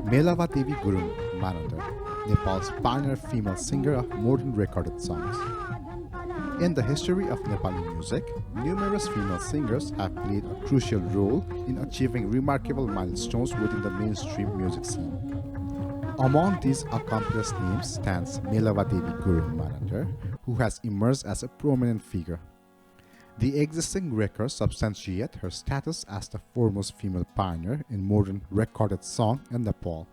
Melawa Devi Gurung Manandar, Nepal's pioneer female singer of modern recorded songs. In the history of Nepali music, numerous female singers have played a crucial role in achieving remarkable milestones within the mainstream music scene. Among these accomplished names stands Melawa Devi Gurung Manandar, who has emerged as a prominent figure. The existing records substantiate her status as the foremost female pioneer in modern recorded song in Nepal.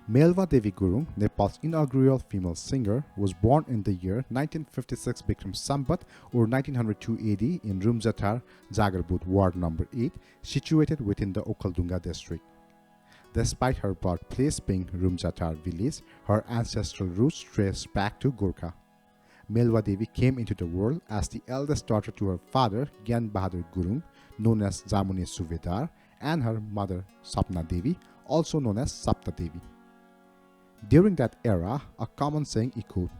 Melawa Devi Gurung, Nepal's inaugural female singer, was born in the year 1956 Bikram Sambat or 1902 AD in Rumjatar, Jagarbut Ward number 8, situated within the Okhaldunga district. Despite her birthplace being Rumjatar village, her ancestral roots trace back to Gorkha. Melawa Devi came into the world as the eldest daughter to her father, Gyan Bahadur Gurung, known as Jamune Suvedar, and her mother, Sapna Devi, also known as Sapta Devi. During that era, a common saying echoed,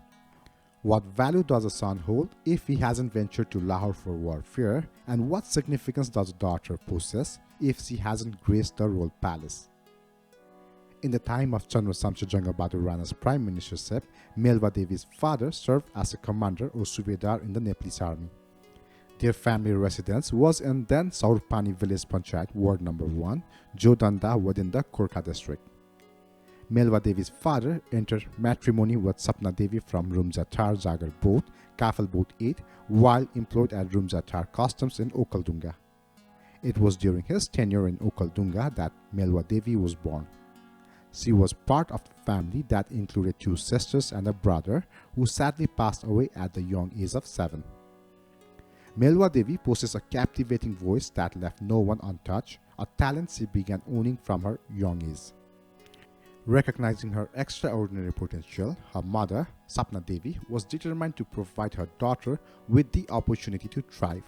"What value does a son hold if he hasn't ventured to Lahore for warfare, and what significance does a daughter possess if she hasn't graced the royal palace?" In the time of Chandra Samsha Janga Bahadur Rana's prime ministership, Melawa Devi's father served as a commander or subedar in the Nepalese army. Their family residence was in then Saurpani village panchayat ward number 1, Jodanda within the Korka district. Melawa Devi's father entered matrimony with Sapna Devi from Rumjatar Jagar Boat, Kafal Boat 8, while employed at Rumjatar Customs in Okhaldunga. It was during his tenure in Okhaldunga that Melawa Devi was born. She was part of the family that included 2 sisters and a brother who sadly passed away at the young age of 7. Melawa Devi possessed a captivating voice that left no one untouched, a talent she began owning from her young age. Recognizing her extraordinary potential, her mother, Sapna Devi, was determined to provide her daughter with the opportunity to thrive.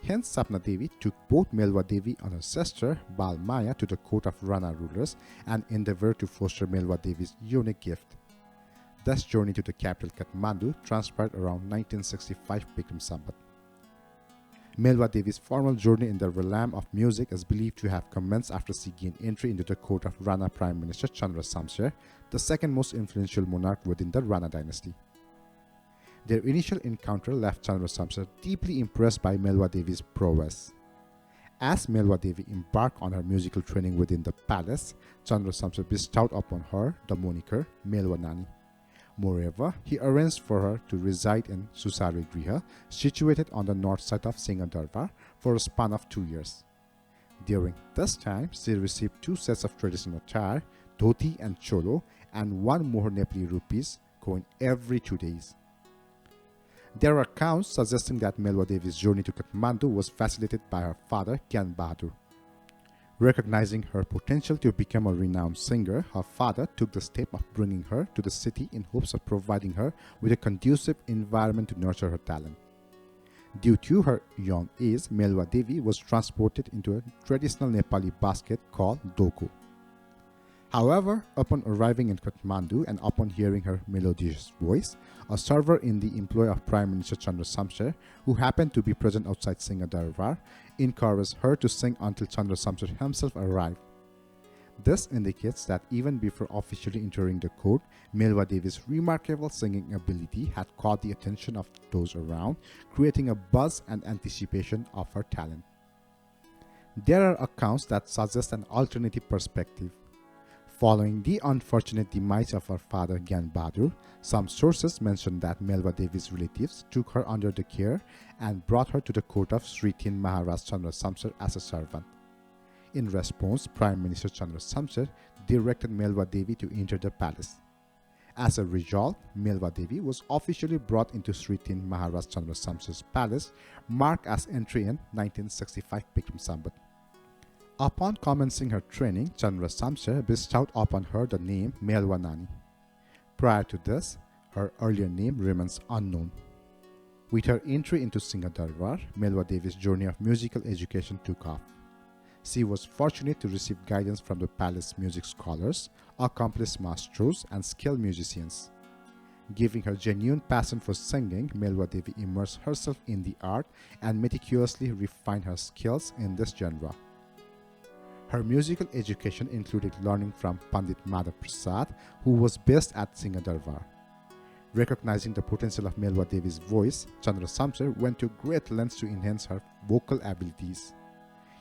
Hence, Sapna Devi took both Melawa Devi and her sister, Bal Maya, to the court of Rana rulers and endeavored to foster Melawa Devi's unique gift. This journey to the capital Kathmandu transpired around 1965 Bikram Sambat. Melawa Devi's formal journey in the realm of music is believed to have commenced after she gained entry into the court of Rana Prime Minister Chandra Samsher, the second most influential monarch within the Rana dynasty. Their initial encounter left Chandra Samsher deeply impressed by Melawa Devi's prowess. As Melawa Devi embarked on her musical training within the palace, Chandra Samsher bestowed upon her the moniker Melawa Nani. Moreover, he arranged for her to reside in Susari Griha, situated on the north side of Singadarbar, for a span of 2 years. During this time, she received 2 sets of traditional attire, dhoti and cholo, and 1 more Nepali rupees coin every 2 days. There are accounts suggesting that Melawa Devi's journey to Kathmandu was facilitated by her father, Gyan Bahadur. Recognizing her potential to become a renowned singer, her father took the step of bringing her to the city in hopes of providing her with a conducive environment to nurture her talent. Due to her young age, Melawa Devi was transported into a traditional Nepali basket called doko. However, upon arriving in Kathmandu and upon hearing her melodious voice, a server in the employ of Prime Minister Chandra Samsher, who happened to be present outside Singadarbar, encouraged her to sing until Chandra Samsher himself arrived. This indicates that even before officially entering the court, Melawa Devi's remarkable singing ability had caught the attention of those around, creating a buzz and anticipation of her talent. There are accounts that suggest an alternative perspective. Following the unfortunate demise of her father Gyan Bahadur, some sources mention that Melawa Devi's relatives took her under their care and brought her to the court of Sri Tin Maharaj Chandra Samsher as a servant. In response, Prime Minister Chandra Samsher directed Melawa Devi to enter the palace. As a result, Melawa Devi was officially brought into Sri Tin Maharaj Chandra Samsher's palace, marked as entry in 1965 Bikram Sambat. Upon commencing her training, Chandra Samsher bestowed upon her the name Melawa Nani. Prior to this, her earlier name remains unknown. With her entry into Singadarbar, Melawa Devi's journey of musical education took off. She was fortunate to receive guidance from the palace music scholars, accomplished maestros, and skilled musicians. Giving her genuine passion for singing, Melawa Devi immersed herself in the art and meticulously refined her skills in this genre. Her musical education included learning from Pandit Madhav Prasad, who was based at Singhadarbar. Recognizing the potential of Melawa Devi's voice, Chandra Samsher went to great lengths to enhance her vocal abilities.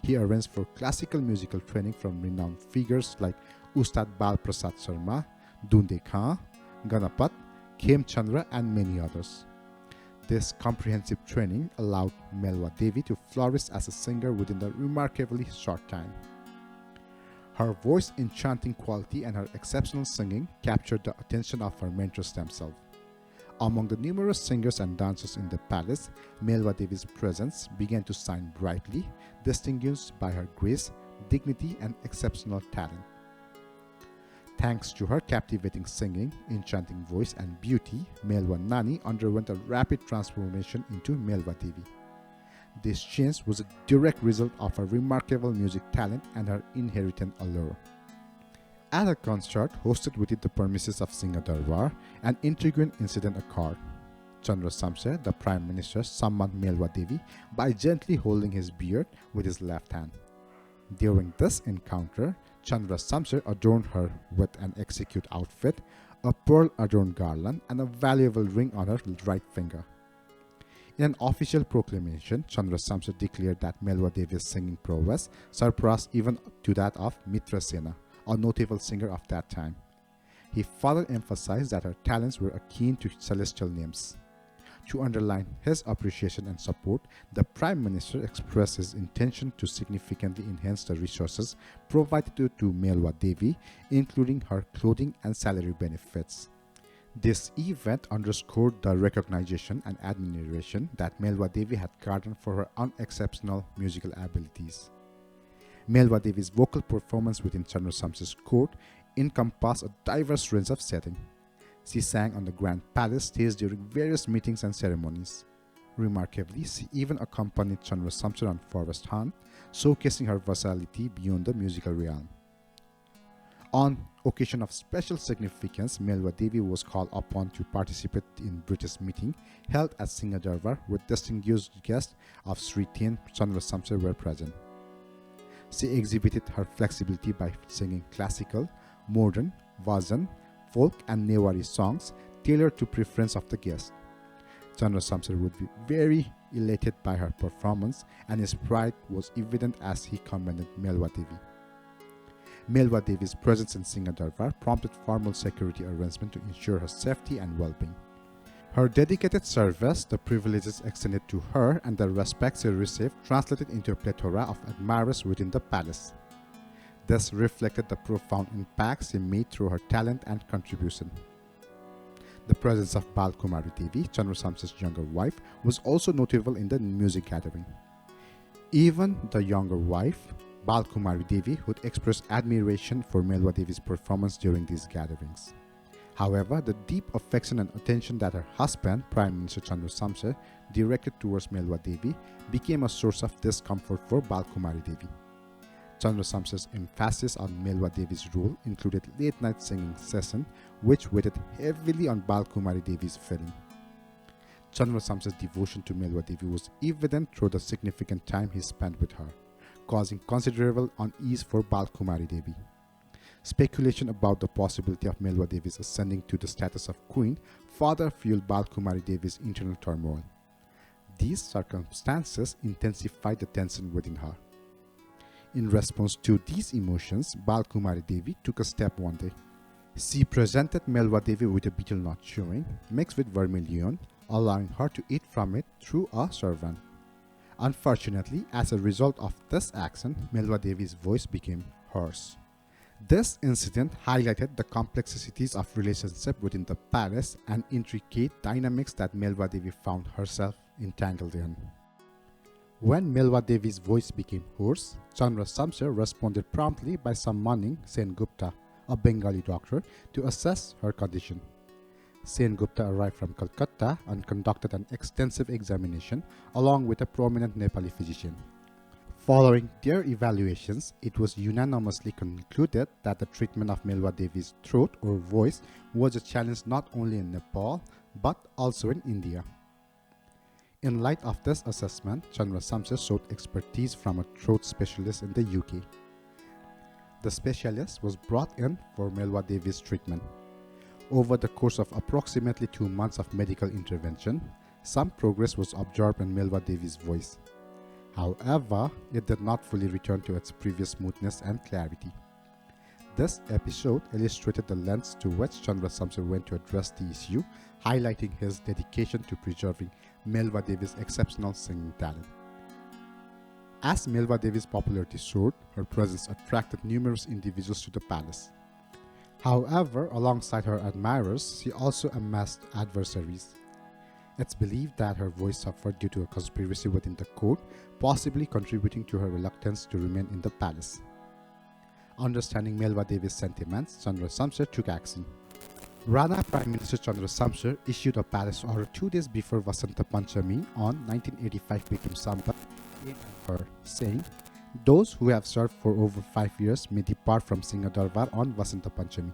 He arranged for classical musical training from renowned figures like Ustad Bal Prasad Sharma, Dunde Khan, Ganapat, Khem Chandra, and many others. This comprehensive training allowed Melawa Devi to flourish as a singer within a remarkably short time. Her voice's enchanting quality and her exceptional singing captured the attention of her mentors themselves. Among the numerous singers and dancers in the palace, Melawa Devi's presence began to shine brightly, distinguished by her grace, dignity, and exceptional talent. Thanks to her captivating singing, enchanting voice, and beauty, Melawa Nani underwent a rapid transformation into Melawa Devi. This change was a direct result of her remarkable music talent and her inherent allure. At a concert hosted within the premises of Singhadarbar, an intriguing incident occurred. Chandra Samsher, the Prime Minister, summoned Melawa Devi by gently holding his beard with his left hand. During this encounter, Chandra Samsher adorned her with an exquisite outfit, a pearl-adorned garland, and a valuable ring on her right finger. In an official proclamation, Chandra Samsher declared that Melawa Devi's singing prowess surpassed even to that of Mitra Sena, a notable singer of that time. He further emphasized that her talents were akin to celestial nymphs. To underline his appreciation and support, the Prime Minister expressed his intention to significantly enhance the resources provided to Melawa Devi, including her clothing and salary benefits. This event underscored the recognition and admiration that Melawa Devi had garnered for her unexceptional musical abilities. Melawa Devi's vocal performance within Chandra Samsher's court encompassed a diverse range of settings. She sang on the Grand Palace stage during various meetings and ceremonies. Remarkably, she even accompanied Chandra Samsher on Forest Hunt, showcasing her versatility beyond the musical realm. On occasion of special significance, Melawa Devi was called upon to participate in British meeting held at Singhadarbar, where distinguished guests of Sri Tien Chandra Samsher were present. She exhibited her flexibility by singing classical, modern, bhajan, folk, and Newari songs tailored to preference of the guest. Chandra Samsher would be very elated by her performance, and his pride was evident as he commended Melawa Devi. Melawa Devi's presence in Singhadarbar prompted formal security arrangements to ensure her safety and well-being. Her dedicated service, the privileges extended to her, and the respect she received translated into a plethora of admirers within the palace. This reflected the profound impact she made through her talent and contribution. The presence of Bal Kumari Devi, Chandra Samsher's younger wife, was also notable in the music gathering. Even the younger wife, Bal Kumari Devi, would express admiration for Melawa Devi's performance during these gatherings. However, the deep affection and attention that her husband, Prime Minister Chandra Samsher, directed towards Melawa Devi became a source of discomfort for Bal Kumari Devi. Chandra Samsher's emphasis on Melawa Devi's role included late-night singing sessions, which weighted heavily on Bal Kumari Devi's feeling. Chandra Samsher's devotion to Melawa Devi was evident through the significant time he spent with her, causing considerable unease for Bal Kumari Devi. Speculation about the possibility of Melawa Devi's ascending to the status of queen further fueled Bal Kumari Devi's internal turmoil. These circumstances intensified the tension within her. In response to these emotions, Bal Kumari Devi took a step one day. She presented Melawa Devi with a betel nut chewing mixed with vermilion, allowing her to eat from it through a servant. Unfortunately, as a result of this action, Melawa Devi's voice became hoarse. This incident highlighted the complexities of relationship within the palace and intricate dynamics that Melawa Devi found herself entangled in. When Melawa Devi's voice became hoarse, Chandra Samsher responded promptly by summoning Sen Gupta, a Bengali doctor, to assess her condition. Sen Gupta arrived from Calcutta and conducted an extensive examination along with a prominent Nepali physician. Following their evaluations, it was unanimously concluded that the treatment of Melawa Devi's throat or voice was a challenge not only in Nepal but also in India. In light of this assessment, Chandra Samsher sought expertise from a throat specialist in the UK. the specialist was brought in for Melawa Devi's treatment. Over the course of approximately 2 months of medical intervention, some progress was observed in Melawa Devi's voice. However, it did not fully return to its previous smoothness and clarity. This episode illustrated the lengths to which Chandra Samsher went to address the issue, highlighting his dedication to preserving Melawa Devi's exceptional singing talent. As Melawa Devi's popularity soared, her presence attracted numerous individuals to the palace. However, alongside her admirers, she also amassed adversaries. It's believed that her voice suffered due to a conspiracy within the court, possibly contributing to her reluctance to remain in the palace. Understanding Melawa Devi's sentiments, Chandra Samsher took action. Rana Prime Minister Chandra Samsher issued a palace order 2 days before Vasanta Panchami on 1985 Bikram Sambat in her, saying, "Those who have served for over 5 years may depart from Singha Darbar on Vasanta Panchami."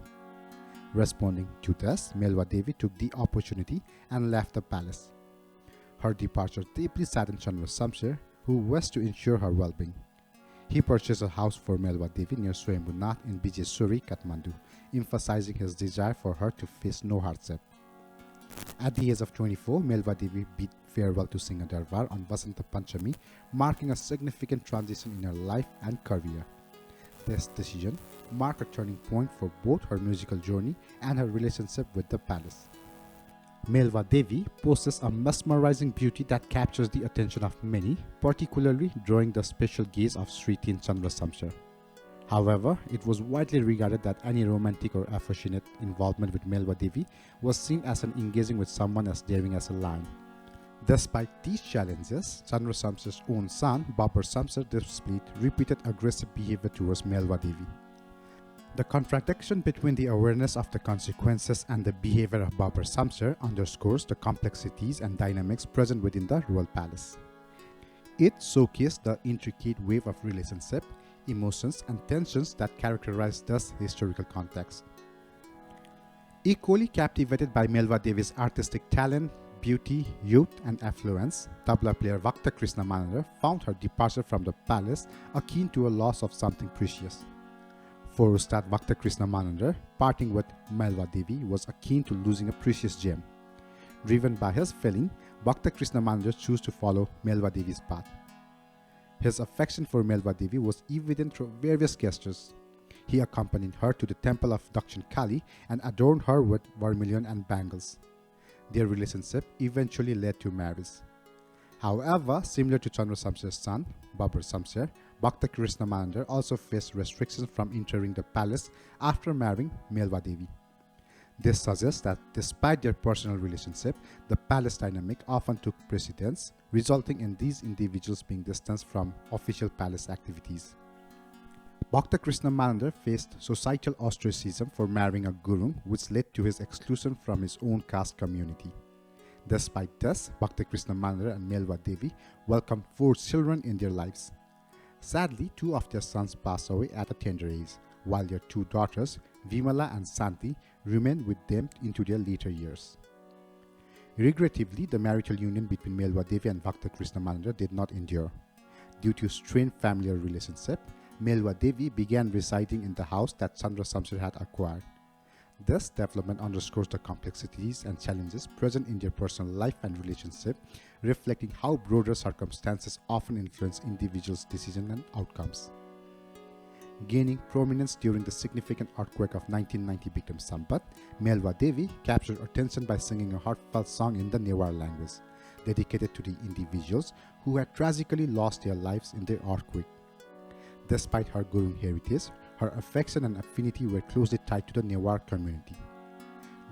Responding to this, Melawa Devi took the opportunity and left the palace. Her departure deeply saddened Chandra Samsher, who wished to ensure her well-being. He purchased a house for Melawa Devi near Swayambhunath in Bijeswari, Kathmandu, emphasizing his desire for her to face no hardship. At the age of 24, Melawa Devi bid farewell to Singha Darbar on Vasanta Panchami, marking a significant transition in her life and career. This decision marked a turning point for both her musical journey and her relationship with the palace. Melawa Devi possesses a mesmerizing beauty that captures the attention of many, particularly drawing the special gaze of Sri Tin Chandra Samsher. However, it was widely regarded that any romantic or affectionate involvement with Melawa Devi was seen as an engaging with someone as daring as a lion. Despite these challenges, Chandra Samsher's own son, Babar Samsher, displayed repeated aggressive behavior towards Melawa Devi. The contradiction between the awareness of the consequences and the behavior of Babar Samsher underscores the complexities and dynamics present within the royal palace. It showcased the intricate wave of relationship, emotions, and tensions that characterize this historical context. Equally captivated by Melawa Devi's artistic talent, beauty, youth, and affluence, tabla player Vakta Krishna Manandar found her departure from the palace akin to a loss of something precious. For Ustad Vakta Krishna Manandar, parting with Melawa Devi was akin to losing a precious gem. Driven by his feeling, Vakta Krishna Manandar chose to follow Melawa Devi's path. His affection for Melawa Devi was evident through various gestures. He accompanied her to the temple of Dakshin Kali and adorned her with vermilion and bangles. Their relationship eventually led to marriage. However, similar to Chandra Samsher's son, Babar Samsher, Bhakta Krishna Manandar also faced restrictions from entering the palace after marrying Melawa Devi. This suggests that despite their personal relationship, the palace dynamic often took precedence, resulting in these individuals being distanced from official palace activities. Bhakta Krishna Manandar faced societal ostracism for marrying a guru, which led to his exclusion from his own caste community. Despite this, Bhakta Krishna Manandar and Melawa Devi welcomed 4 children in their lives. Sadly, 2 of their sons passed away at a tender age, while their 2 daughters, Vimala and Santi, remained with them into their later years. Regrettably, the marital union between Melawa Devi and Bhakta Krishna Manandar did not endure. Due to strained familial relationship, Melawa Devi began residing in the house that Chandra Samsher had acquired. This development underscores the complexities and challenges present in their personal life and relationship, reflecting how broader circumstances often influence individuals' decisions and outcomes. Gaining prominence during the significant earthquake of 1990 Bikram Sambat, Melawa Devi captured attention by singing a heartfelt song in the Newar language, dedicated to the individuals who had tragically lost their lives in the earthquake. Despite her Gurung heritage, her affection and affinity were closely tied to the Newar community.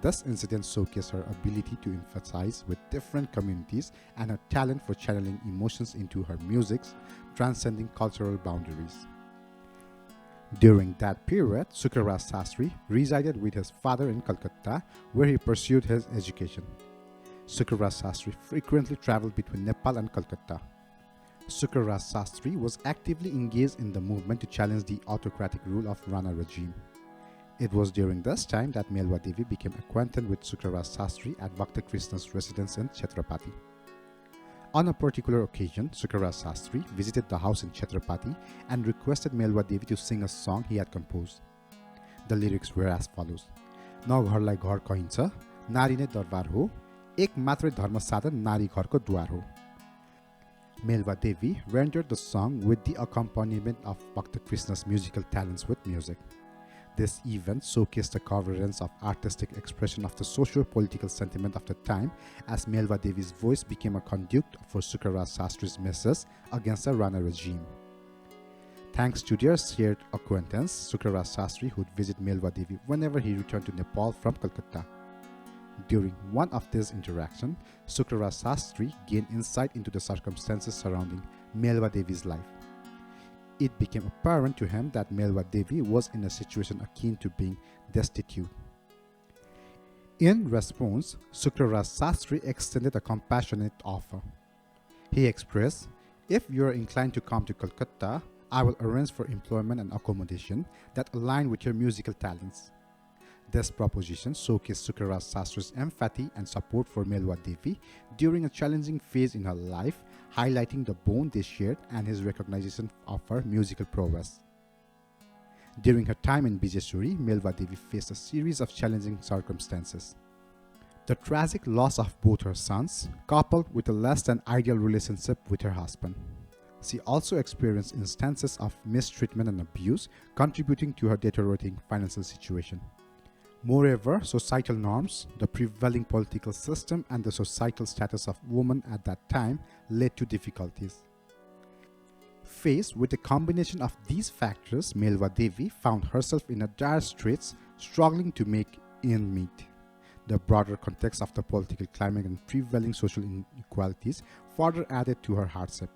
This incident showcased her ability to emphasize with different communities and her talent for channeling emotions into her music, transcending cultural boundaries. During that period, Sukaraj Sastri resided with his father in Calcutta, where he pursued his education. Sukaraj Sastri frequently traveled between Nepal and Calcutta. Sukaraj Sastri was actively engaged in the movement to challenge the autocratic rule of Rana regime. It was during this time that Melawa Devi became acquainted with Sukaraj Sastri at Bhakta Krishna's residence in Chhatrapati. On a particular occasion, Sukrara Sastri visited the house in Chhatrapati and requested Melawa Devi to sing a song he had composed. The lyrics were as follows: "न घरलाई घर कहिन्छ, नारी नै दरबार हो, एक मात्रै धर्म साधन नारी घरको द्वार हो." Melawa Devi rendered the song with the accompaniment of Bhakta Krishna's musical talents with music. This event showcased the coherence of artistic expression of the socio-political sentiment of the time, as Melawa Devi's voice became a conduit for Sukrara Sastri's message against the Rana regime. Thanks to their shared acquaintance, Sukrara Sastri would visit Melawa Devi whenever he returned to Nepal from Calcutta. During one of these interactions, Sukrara Sastri gained insight into the circumstances surrounding Melawa Devi's life. It became apparent to him that Melawa Devi was in a situation akin to being destitute. In response, Sukrara Sastri extended a compassionate offer. He expressed, "If you are inclined to come to Calcutta, I will arrange for employment and accommodation that align with your musical talents." This proposition showcased Sukrara Sastri's empathy and support for Melawa Devi during a challenging phase in her life, highlighting the bond they shared and his recognition of her musical prowess. During her time in Bijeshwari, Melawa Devi faced a series of challenging circumstances. The tragic loss of both her sons, coupled with a less than ideal relationship with her husband. She also experienced instances of mistreatment and abuse, contributing to her deteriorating financial situation. Moreover, societal norms, the prevailing political system, and the societal status of women at that time led to difficulties. Faced with a combination of these factors, Melawa Devi found herself in a dire straits, struggling to make ends meet. The broader context of the political climate and prevailing social inequalities further added to her hardship.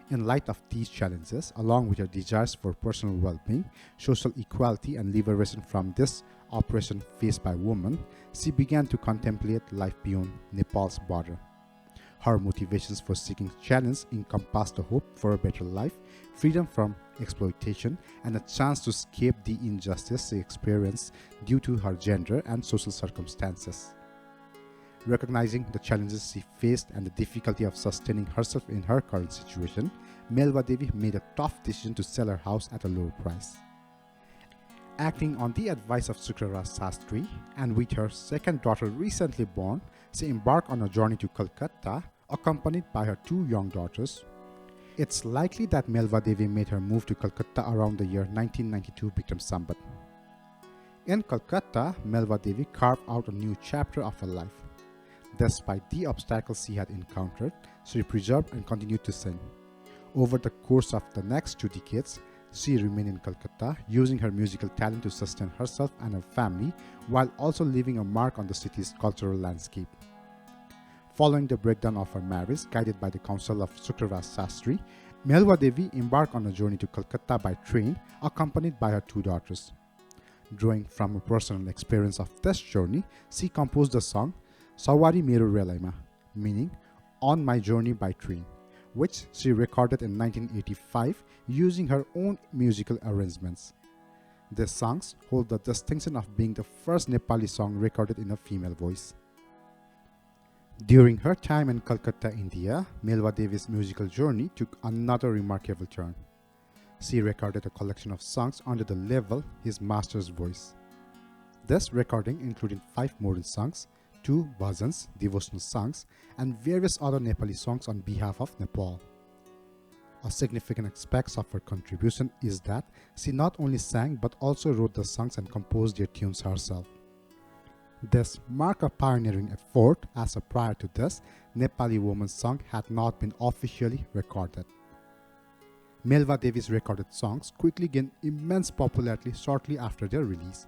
In light of these challenges, along with her desires for personal well-being, social equality, and liberation from this oppression faced by women, she began to contemplate life beyond Nepal's border. Her motivations for seeking challenge encompassed the hope for a better life, freedom from exploitation, and a chance to escape the injustice she experienced due to her gender and social circumstances. Recognizing the challenges she faced and the difficulty of sustaining herself in her current situation, Melawa Devi made a tough decision to sell her house at a lower price. Acting on the advice of Sukrara Sastri, and with her second daughter recently born, she embarked on a journey to Calcutta, accompanied by her two young daughters. It's likely that Melawa Devi made her move to Calcutta around the year 1992 Bikram Sambat. In Calcutta, Melawa Devi carved out a new chapter of her life. Despite the obstacles she had encountered, she preserved and continued to sing. Over the course of the next 2 decades, she remained in Calcutta, using her musical talent to sustain herself and her family, while also leaving a mark on the city's cultural landscape. Following the breakdown of her marriage, guided by the counsel of Sukrara Sastri, Melawa Devi embarked on a journey to Calcutta by train, accompanied by her 2 daughters. Drawing from a personal experience of this journey, she composed the song Sawari Mero Relaima, meaning "On My Journey by Train," which she recorded in 1985 using her own musical arrangements. These songs hold the distinction of being the first Nepali song recorded in a female voice. During her time in Calcutta, India, Melawa Devi's musical journey took another remarkable turn. She recorded a collection of songs under the label His Master's Voice. This recording included 5 modern songs, 2 bhajans, devotional songs, and various other Nepali songs on behalf of Nepal. A significant aspect of her contribution is that she not only sang but also wrote the songs and composed their tunes herself. This marked a pioneering effort, as prior to this, Nepali woman's song had not been officially recorded. Melawa Devi's recorded songs quickly gained immense popularity shortly after their release.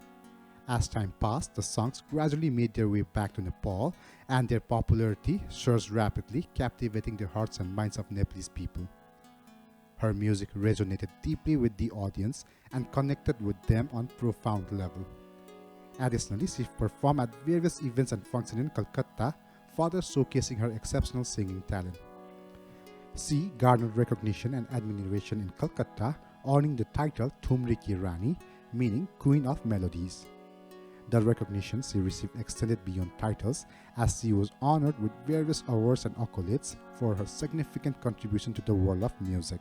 As time passed, the songs gradually made their way back to Nepal, and their popularity surged rapidly, captivating the hearts and minds of Nepalese people. Her music resonated deeply with the audience and connected with them on a profound level. Additionally, she performed at various events and functions in Calcutta, further showcasing her exceptional singing talent. She garnered recognition and admiration in Calcutta, earning the title Thumri Ki Rani, meaning Queen of Melodies. The recognition she received extended beyond titles, as she was honored with various awards and accolades for her significant contribution to the world of music.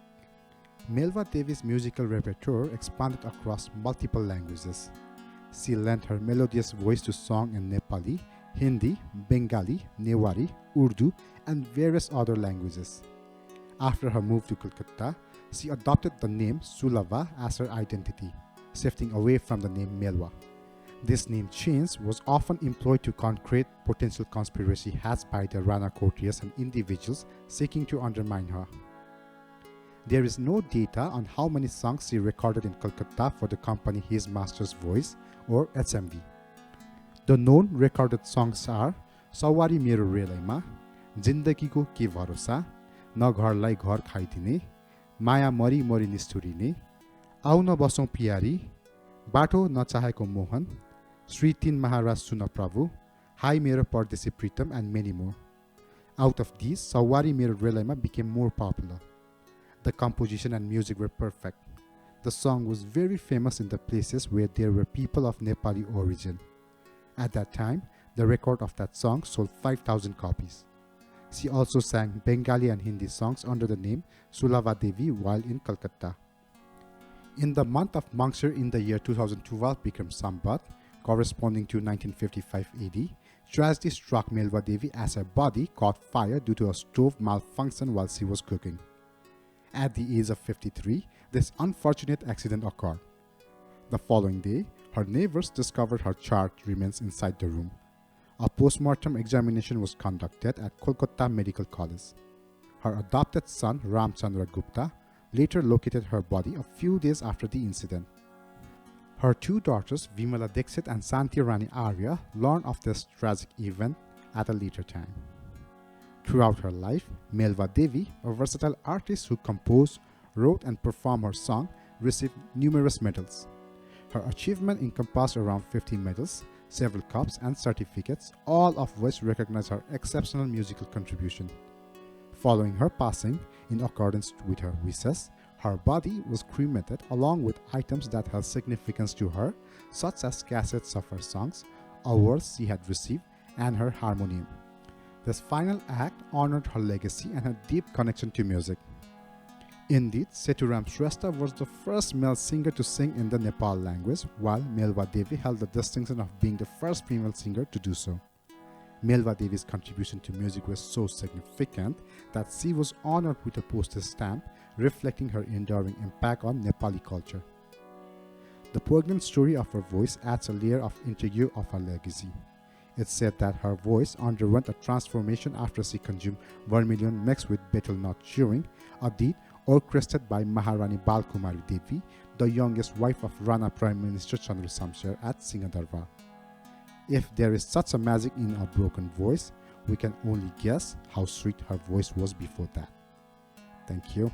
Melawa Devi's musical repertoire expanded across multiple languages. She lent her melodious voice to song in Nepali, Hindi, Bengali, Newari, Urdu, and various other languages. After her move to Kolkata, she adopted the name Sulava as her identity, shifting away from the name Melawa. This name change was often employed to concrete potential conspiracy hatched by the Rana courtiers and individuals seeking to undermine her. There is no data on how many songs she recorded in Kolkata for the company His Master's Voice or HMV. The known recorded songs are Sawari Mero Relaima, Jindagiko Ke Bharosa, न घरलाई घर खाइदिने, माया मरी मरी निष्ठुरिने, आउन बसौं पियारी, बाटो नचाहेको मोहन, श्री 3 महाराज सुन प्रभु, high मेरो परदेशी प्रीतम, and many more. Out of these, Sawari Mero Relaima became more popular. The composition and music were perfect. The song was very famous in the places where there were people of Nepali origin. At that time, the record of that song sold 5,000 copies. She also sang Bengali and Hindi songs under the name Melawa Devi while in Calcutta. In the month of Mangsar in the year 2012 Bikram Sambat, corresponding to 1955 AD, tragedy struck Melawa Devi as her body caught fire due to a stove malfunction while she was cooking. At the age of 53, this unfortunate accident occurred. The following day, her neighbors discovered her charred remains inside the room. A post-mortem examination was conducted at Kolkata Medical College. Her adopted son, Ramchandra Gupta, later located her body a few days after the incident. Her two daughters, Vimala Dixit and Santi Rani Arya, learned of this tragic event at a later time. Throughout her life, Melawa Devi, a versatile artist who composed, wrote and performed her song, received numerous medals. Her achievement encompassed around 50 medals, several cups and certificates, all of which recognize her exceptional musical contribution. Following her passing, in accordance with her wishes, her body was cremated along with items that held significance to her, such as cassettes of her songs, awards she had received, and her harmonium. This final act honored her legacy and her deep connection to music. Indeed, Seturam Shrestha was the first male singer to sing in the Nepal language, while Melawa Devi held the distinction of being the first female singer to do so. Melawa Devi's contribution to music was so significant that she was honored with a postage stamp reflecting her enduring impact on Nepali culture. The poignant story of her voice adds a layer of intrigue of her legacy. It's said that her voice underwent a transformation after she consumed vermilion mixed with betel nut chewing, a deed orchestrated by Maharani Balkumari Devi, the youngest wife of Rana Prime Minister Chandra Samsher at Singhadarbar. If there is such a magic in a broken voice, we can only guess how sweet her voice was before that. Thank you.